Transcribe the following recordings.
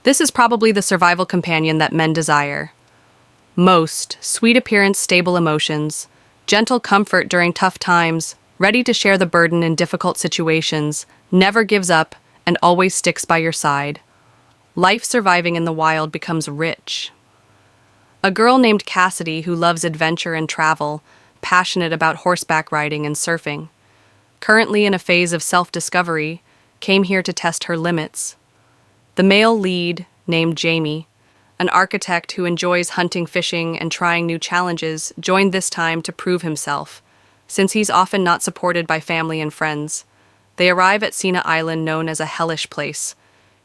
This is probably the survival companion that men desire. Most, sweet appearance, stable emotions, gentle comfort during tough times, ready to share the burden in difficult situations, never gives up, and always sticks by your side. Life surviving in the wild becomes rich. A girl named Cassidy who loves adventure and travel, passionate about horseback riding and surfing. Currently in a phase of self-discovery, came here to test her limits. The male lead, named Jamie, an architect who enjoys hunting, fishing, and trying new challenges, joined this time to prove himself, since he's often not supported by family and friends. They arrive at Sina Island, known as a hellish place.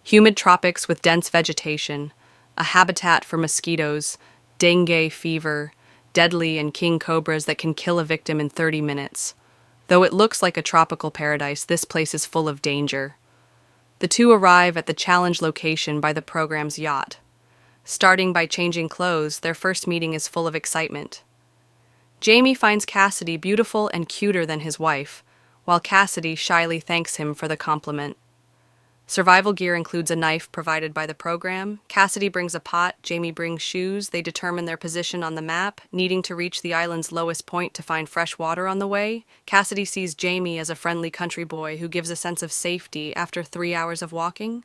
Humid tropics with dense vegetation, a habitat for mosquitoes, dengue fever, deadly and king cobras that can kill a victim in 30 minutes. Though it looks like a tropical paradise, this place is full of danger. The two arrive at the challenge location by the program's yacht. Starting by changing clothes, their first meeting is full of excitement. Jamie finds Cassidy beautiful and cuter than his wife, while Cassidy shyly thanks him for the compliment. Survival gear includes a knife provided by the program. Cassidy brings a pot, Jamie brings shoes. They determine their position on the map, needing to reach the island's lowest point to find fresh water on the way. Cassidy sees Jamie as a friendly country boy who gives a sense of safety after 3 hours of walking.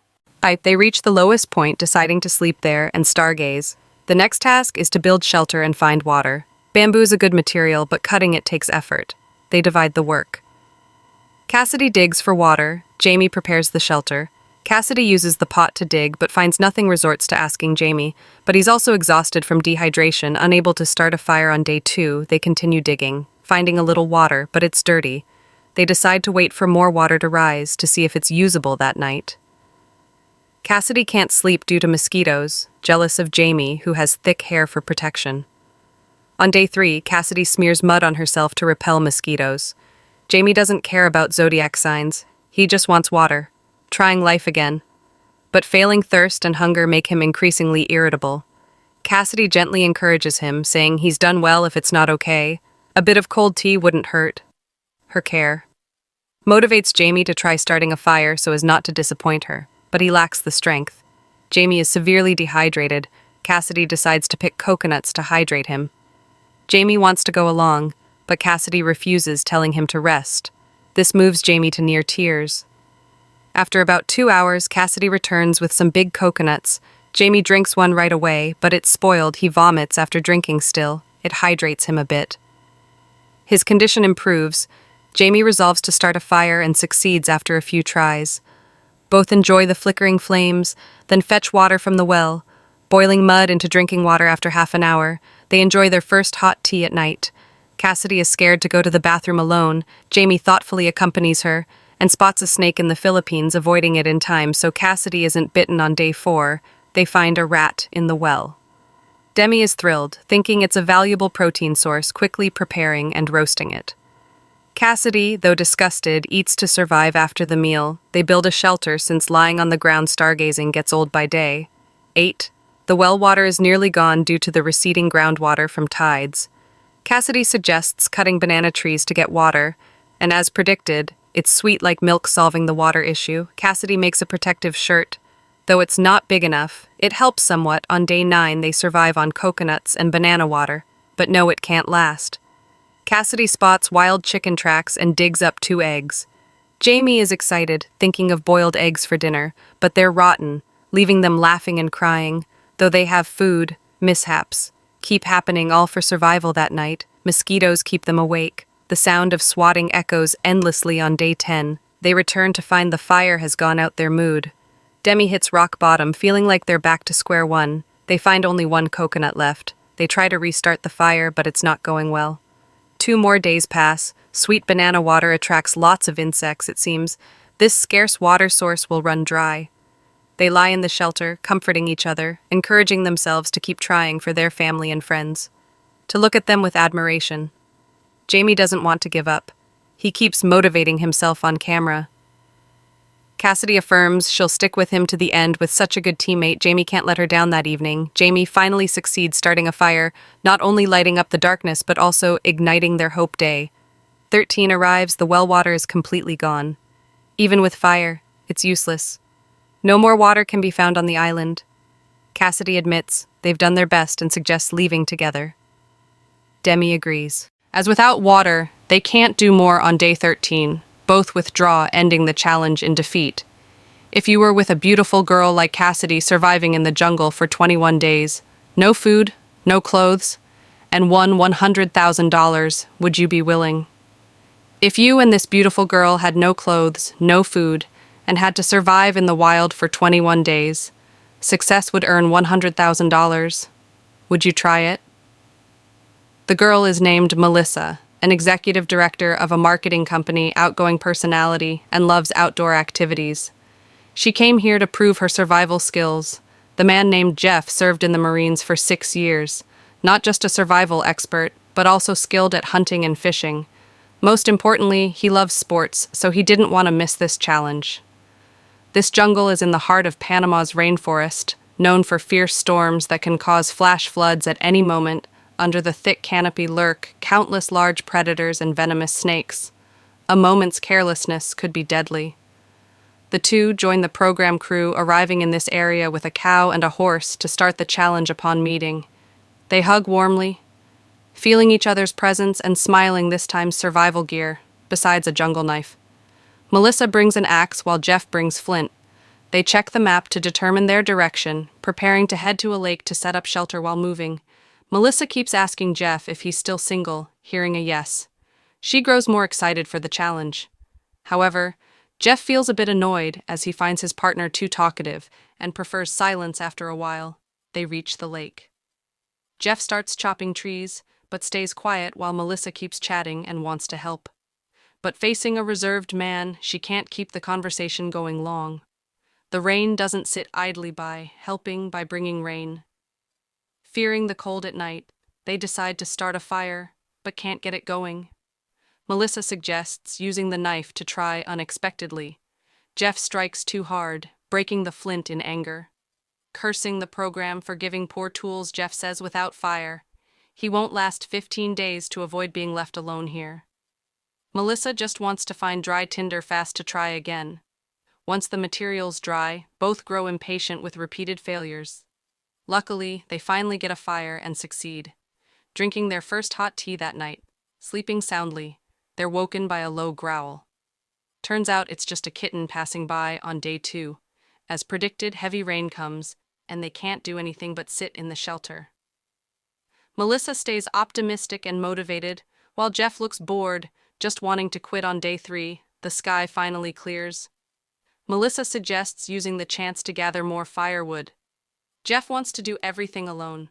They reach the lowest point, deciding to sleep there and stargaze. The next task is to build shelter and find water. Bamboo is a good material, but cutting it takes effort. They divide the work. Cassidy digs for water. Jamie prepares the shelter. Cassidy uses the pot to dig, but finds nothing, resorts to asking Jamie. But he's also exhausted from dehydration, unable to start a fire on day 2. They continue digging, finding a little water, but it's dirty. They decide to wait for more water to rise to see if it's usable that night. Cassidy can't sleep due to mosquitoes, jealous of Jamie, who has thick hair for protection. On day 3, Cassidy smears mud on herself to repel mosquitoes. Jamie doesn't care about zodiac signs. He just wants water. Trying life again. But failing thirst and hunger make him increasingly irritable. Cassidy gently encourages him, saying he's done well if it's not okay. A bit of cold tea wouldn't hurt. Her care motivates Jamie to try starting a fire so as not to disappoint her, but he lacks the strength. Jamie is severely dehydrated. Cassidy decides to pick coconuts to hydrate him. Jamie wants to go along, but Cassidy refuses, telling him to rest. This moves Jamie to near tears. After about 2 hours, Cassidy returns with some big coconuts. Jamie drinks one right away, but it's spoiled. He vomits after drinking still. It hydrates him a bit. His condition improves. Jamie resolves to start a fire and succeeds after a few tries. Both enjoy the flickering flames, then fetch water from the well. Boiling mud into drinking water after half an hour, they enjoy their first hot tea at night. Cassidy is scared to go to the bathroom alone. Jamie thoughtfully accompanies her and spots a snake in the Philippines, avoiding it in time so Cassidy isn't bitten on day 4. They find a rat in the well. Demi is thrilled, thinking it's a valuable protein source, quickly preparing and roasting it. Cassidy, though disgusted, eats to survive after the meal. They build a shelter since lying on the ground stargazing gets old by day. 8. The well water is nearly gone due to the receding groundwater from tides. Cassidy suggests cutting banana trees to get water, and as predicted, it's sweet like milk, solving the water issue. Cassidy makes a protective shirt. Though it's not big enough, it helps somewhat. On day 9, they survive on coconuts and banana water, but no, it can't last. Cassidy spots wild chicken tracks and digs up 2 eggs. Jamie is excited, thinking of boiled eggs for dinner, but they're rotten, leaving them laughing and crying. Though they have food, mishaps keep happening, all for survival that night. Mosquitoes keep them awake. The sound of swatting echoes endlessly on day 10. They return to find the fire has gone out their mood. Demi hits rock bottom, feeling like they're back to square one. They find only 1 coconut left. They try to restart the fire, but it's not going well. 2 more days pass. Sweet banana water attracts lots of insects, it seems. This scarce water source will run dry. They lie in the shelter, comforting each other, encouraging themselves to keep trying for their family and friends. To look at them with admiration. Jamie doesn't want to give up. He keeps motivating himself on camera. Cassidy affirms she'll stick with him to the end. With such a good teammate, Jamie can't let her down that evening. Jamie finally succeeds starting a fire, not only lighting up the darkness, but also igniting their hope day. 13 arrives, the well water is completely gone. Even with fire, it's useless. No more water can be found on the island. Cassidy admits they've done their best and suggests leaving together. Demi agrees. As without water, they can't do more on day 13. Both withdraw, ending the challenge in defeat. If you were with a beautiful girl like Cassidy surviving in the jungle for 21 days, no food, no clothes, and won $100,000, would you be willing? If you and this beautiful girl had no clothes, no food, and had to survive in the wild for 21 days, success would earn $100,000. Would you try it? The girl is named Melissa, an executive director of a marketing company, outgoing personality, and loves outdoor activities. She came here to prove her survival skills. The man named Jeff served in the Marines for 6 years, not just a survival expert, but also skilled at hunting and fishing. Most importantly, he loves sports, so he didn't want to miss this challenge. This jungle is in the heart of Panama's rainforest, known for fierce storms that can cause flash floods at any moment. Under the thick canopy lurk countless large predators and venomous snakes. A moment's carelessness could be deadly. The two join the program crew, arriving in this area with a cow and a horse to start the challenge upon meeting. They hug warmly, feeling each other's presence and smiling, this time's survival gear, besides a jungle knife. Melissa brings an axe while Jeff brings flint. They check the map to determine their direction, preparing to head to a lake to set up shelter while moving. Melissa keeps asking Jeff if he's still single, hearing a yes. She grows more excited for the challenge. However, Jeff feels a bit annoyed as he finds his partner too talkative and prefers silence after a while. They reach the lake. Jeff starts chopping trees, but stays quiet while Melissa keeps chatting and wants to help. But facing a reserved man, she can't keep the conversation going long. The rain doesn't sit idly by, helping by bringing rain. Fearing the cold at night, they decide to start a fire, but can't get it going. Melissa suggests using the knife to try unexpectedly. Jeff strikes too hard, breaking the flint in anger. Cursing the program for giving poor tools, Jeff says without fire, he won't last 15 days to avoid being left alone here. Melissa just wants to find dry tinder fast to try again. Once the material's dry, both grow impatient with repeated failures. Luckily, they finally get a fire and succeed. Drinking their first hot tea that night, sleeping soundly, they're woken by a low growl. Turns out it's just a kitten passing by on day 2. As predicted, heavy rain comes, and they can't do anything but sit in the shelter. Melissa stays optimistic and motivated, while Jeff looks bored, just wanting to quit on day 3. The sky finally clears. Melissa suggests using the chance to gather more firewood. Jeff wants to do everything alone.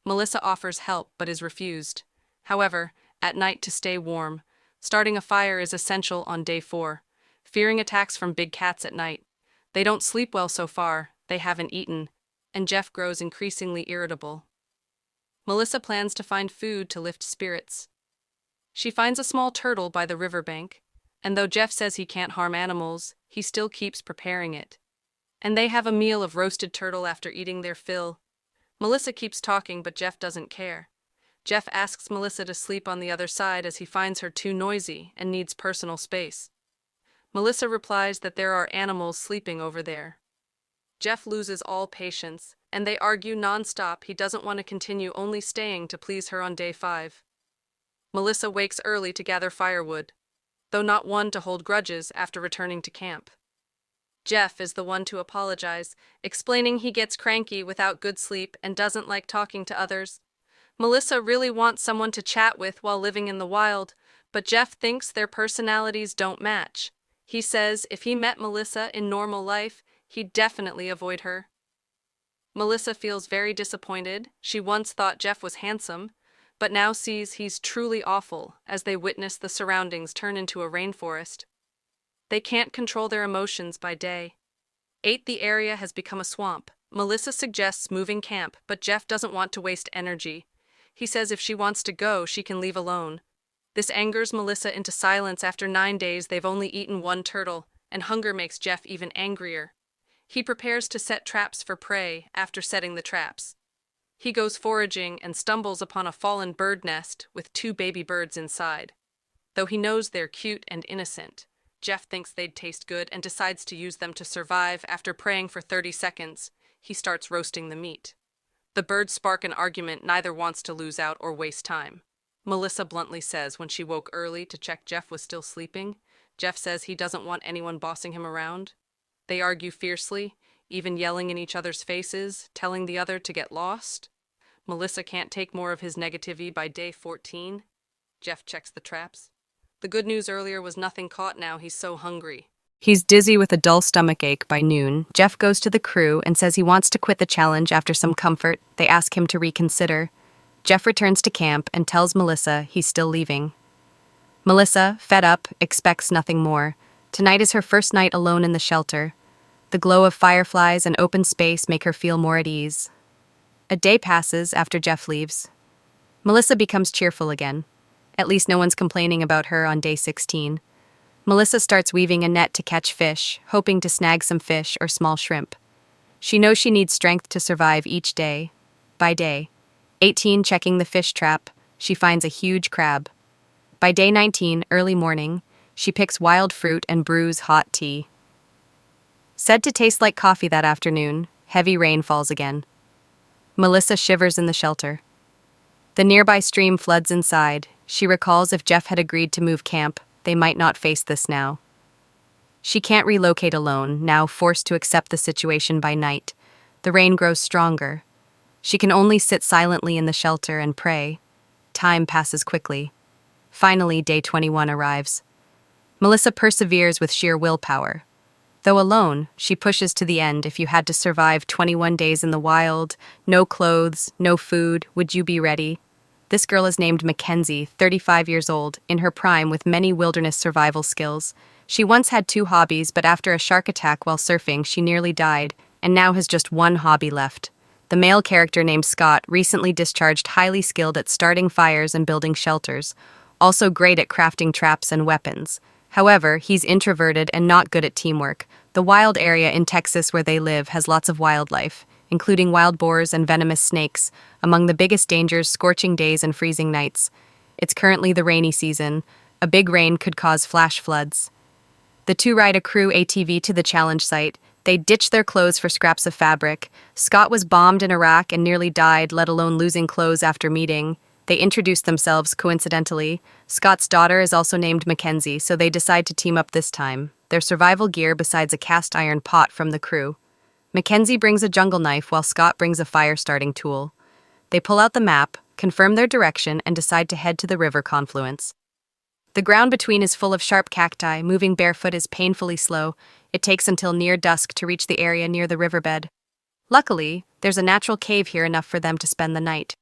Melissa offers help but is refused. However, at night to stay warm, starting a fire is essential on day 4. Fearing attacks from big cats at night, they don't sleep well so far, they haven't eaten, and Jeff grows increasingly irritable. Melissa plans to find food to lift spirits. She finds a small turtle by the riverbank, and though Jeff says he can't harm animals, he still keeps preparing it. And they have a meal of roasted turtle after eating their fill. Melissa keeps talking, but Jeff doesn't care. Jeff asks Melissa to sleep on the other side as he finds her too noisy and needs personal space. Melissa replies that there are animals sleeping over there. Jeff loses all patience, and they argue non-stop. He doesn't want to continue, only staying to please her on day 5. Melissa wakes early to gather firewood, though not one to hold grudges after returning to camp. Jeff is the one to apologize, explaining he gets cranky without good sleep and doesn't like talking to others. Melissa really wants someone to chat with while living in the wild, but Jeff thinks their personalities don't match. He says if he met Melissa in normal life, he'd definitely avoid her. Melissa feels very disappointed. She once thought Jeff was handsome, but now sees he's truly awful as they witness the surroundings turn into a rainforest. They can't control their emotions by day. 8. The area has become a swamp. Melissa suggests moving camp, but Jeff doesn't want to waste energy. He says if she wants to go, she can leave alone. This angers Melissa into silence. After 9 days, they've only eaten 1 turtle, and hunger makes Jeff even angrier. He prepares to set traps for prey after setting the traps. He goes foraging and stumbles upon a fallen bird nest with 2 baby birds inside. Though he knows they're cute and innocent, Jeff thinks they'd taste good and decides to use them to survive. After praying for 30 seconds, he starts roasting the meat. The birds spark an argument, neither wants to lose out or waste time. Melissa bluntly says when she woke early to check Jeff was still sleeping. Jeff says he doesn't want anyone bossing him around. They argue fiercely, even yelling in each other's faces, telling the other to get lost. Melissa can't take more of his negativity. By day 14, Jeff checks the traps. The good news earlier was nothing caught. Now he's so hungry. He's dizzy with a dull stomachache by noon. Jeff goes to the crew and says he wants to quit the challenge after some comfort. They ask him to reconsider. Jeff returns to camp and tells Melissa he's still leaving. Melissa, fed up, expects nothing more. Tonight is her first night alone in the shelter. The glow of fireflies and open space make her feel more at ease. A day passes after Jeff leaves. Melissa becomes cheerful again. At least no one's complaining about her on day 16. Melissa starts weaving a net to catch fish, hoping to snag some fish or small shrimp. She knows she needs strength to survive each day. By day 18, checking the fish trap, she finds a huge crab. By day 19, early morning, she picks wild fruit and brews hot tea. Said to taste like coffee that afternoon, heavy rain falls again. Melissa shivers in the shelter. The nearby stream floods inside. She recalls if Jeff had agreed to move camp, they might not face this now. She can't relocate alone, now forced to accept the situation by night. The rain grows stronger. She can only sit silently in the shelter and pray. Time passes quickly. Finally, day 21 arrives. Melissa perseveres with sheer willpower. Though alone, she pushes to the end. If you had to survive 21 days in the wild, no clothes, no food, would you be ready? This girl is named McKenzie, 35 years old, in her prime with many wilderness survival skills. She once had 2 hobbies, but after a shark attack while surfing, she nearly died, and now has just one hobby left. The male character named Scott, recently discharged, highly skilled at starting fires and building shelters, also great at crafting traps and weapons. However, he's introverted and not good at teamwork. The wild area in Texas where they live has lots of wildlife, including wild boars and venomous snakes. Among the biggest dangers, scorching days and freezing nights. It's currently the rainy season. A big rain could cause flash floods. The 2 ride a crew ATV to the challenge site. They ditch their clothes for scraps of fabric. Scott was bombed in Iraq and nearly died, let alone losing clothes after meeting. They introduce themselves coincidentally. Scott's daughter is also named McKenzie, so they decide to team up this time. Their survival gear besides a cast iron pot from the crew. McKenzie brings a jungle knife while Scott brings a fire-starting tool. They pull out the map, confirm their direction, and decide to head to the river confluence. The ground between is full of sharp cacti. Moving barefoot is painfully slow. It takes until near dusk to reach the area near the riverbed. Luckily, there's a natural cave here enough for them to spend the night.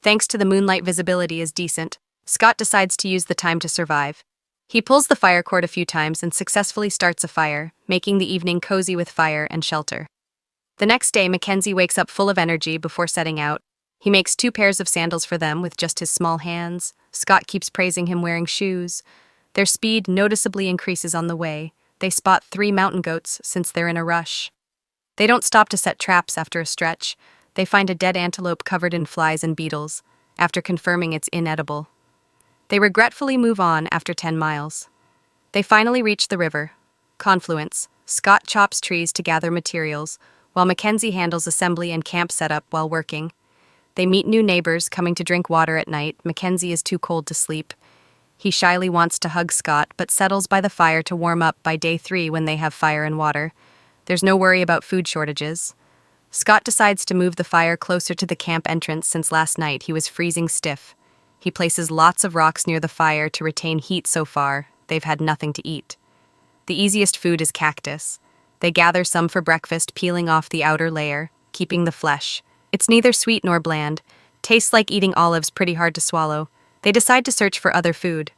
Thanks to the moonlight, visibility is decent. Scott decides to use the time to survive. He pulls the fire cord a few times and successfully starts a fire, making the evening cozy with fire and shelter. The next day, McKenzie wakes up full of energy before setting out. He makes 2 pairs of sandals for them with just his small hands. Scott keeps praising him wearing shoes. Their speed noticeably increases on the way. They spot 3 mountain goats since they're in a rush. They don't stop to set traps after a stretch. They find a dead antelope covered in flies and beetles, after confirming it's inedible. They regretfully move on after 10 miles. They finally reach the river confluence. Scott chops trees to gather materials, while McKenzie handles assembly and camp setup while working. They meet new neighbors coming to drink water at night. McKenzie is too cold to sleep. He shyly wants to hug Scott, but settles by the fire to warm up. By day 3 when they have fire and water. There's no worry about food shortages. Scott decides to move the fire closer to the camp entrance since last night he was freezing stiff. He places lots of rocks near the fire to retain heat. So far, they've had nothing to eat. The easiest food is cactus. They gather some for breakfast, peeling off the outer layer, keeping the flesh. It's neither sweet nor bland. Tastes like eating olives, pretty hard to swallow. They decide to search for other food.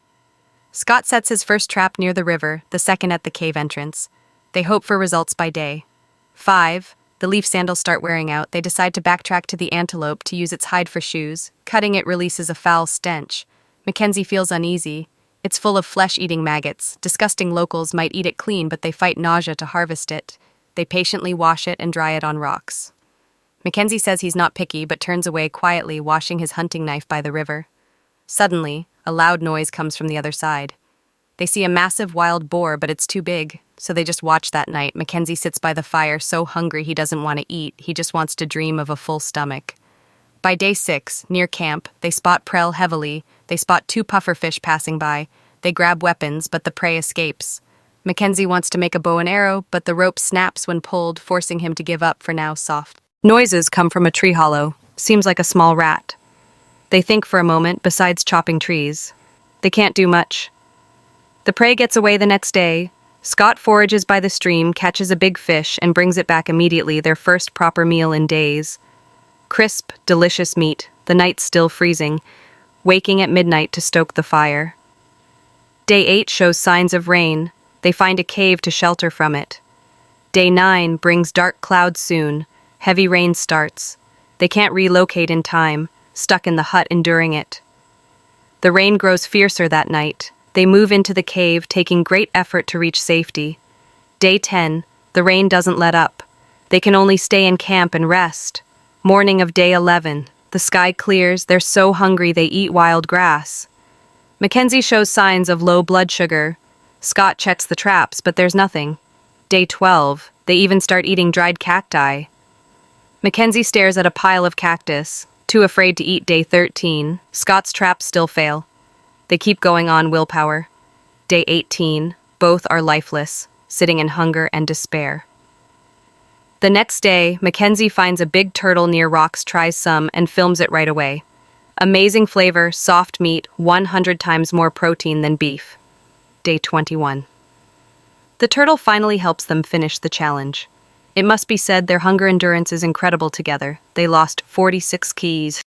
Scott sets his first trap near the river, the second at the cave entrance. They hope for results by day 5. The leaf sandals start wearing out. They decide to backtrack to the antelope to use its hide for shoes. Cutting it releases a foul stench. McKenzie feels uneasy. It's full of flesh-eating maggots. Disgusting locals might eat it clean, but they fight nausea to harvest it. They patiently wash it and dry it on rocks. McKenzie says he's not picky, but turns away quietly, washing his hunting knife by the river. Suddenly, a loud noise comes from the other side. They see a massive wild boar, but it's too big, so they just watch that night. McKenzie sits by the fire, so hungry he doesn't want to eat. He just wants to dream of a full stomach. By day 6, near camp, they spot prey heavily. They spot 2 pufferfish passing by. They grab weapons, but the prey escapes. Mackenzie wants to make a bow and arrow, but the rope snaps when pulled, forcing him to give up for now soft. Noises come from a tree hollow. Seems like a small rat. They think for a moment, besides chopping trees. They can't do much. The prey gets away the next day. Scott forages by the stream, catches a big fish, and brings it back immediately, their first proper meal in days. Crisp, delicious meat, the night still freezing, waking at midnight to stoke the fire. Day 8 shows signs of rain. They find a cave to shelter from it. Day 9 brings dark clouds soon. Heavy rain starts. They can't relocate in time, stuck in the hut enduring it. The rain grows fiercer that night. They move into the cave, taking great effort to reach safety. Day 10, the rain doesn't let up. They can only stay in camp and rest. Morning of day 11, the sky clears. They're so hungry they eat wild grass. Mackenzie shows signs of low blood sugar. Scott checks the traps, but there's nothing. Day 12, they even start eating dried cacti. Mackenzie stares at a pile of cactus, too afraid to eat. Day 13, Scott's traps still fail. They keep going on willpower. Day 18, both are lifeless, sitting in hunger and despair. The next day, Mackenzie finds a big turtle near rocks, tries some, and films it right away. Amazing flavor, soft meat, 100 times more protein than beef. Day 21. The turtle finally helps them finish the challenge. It must be said their hunger endurance is incredible together. They lost 46 keys.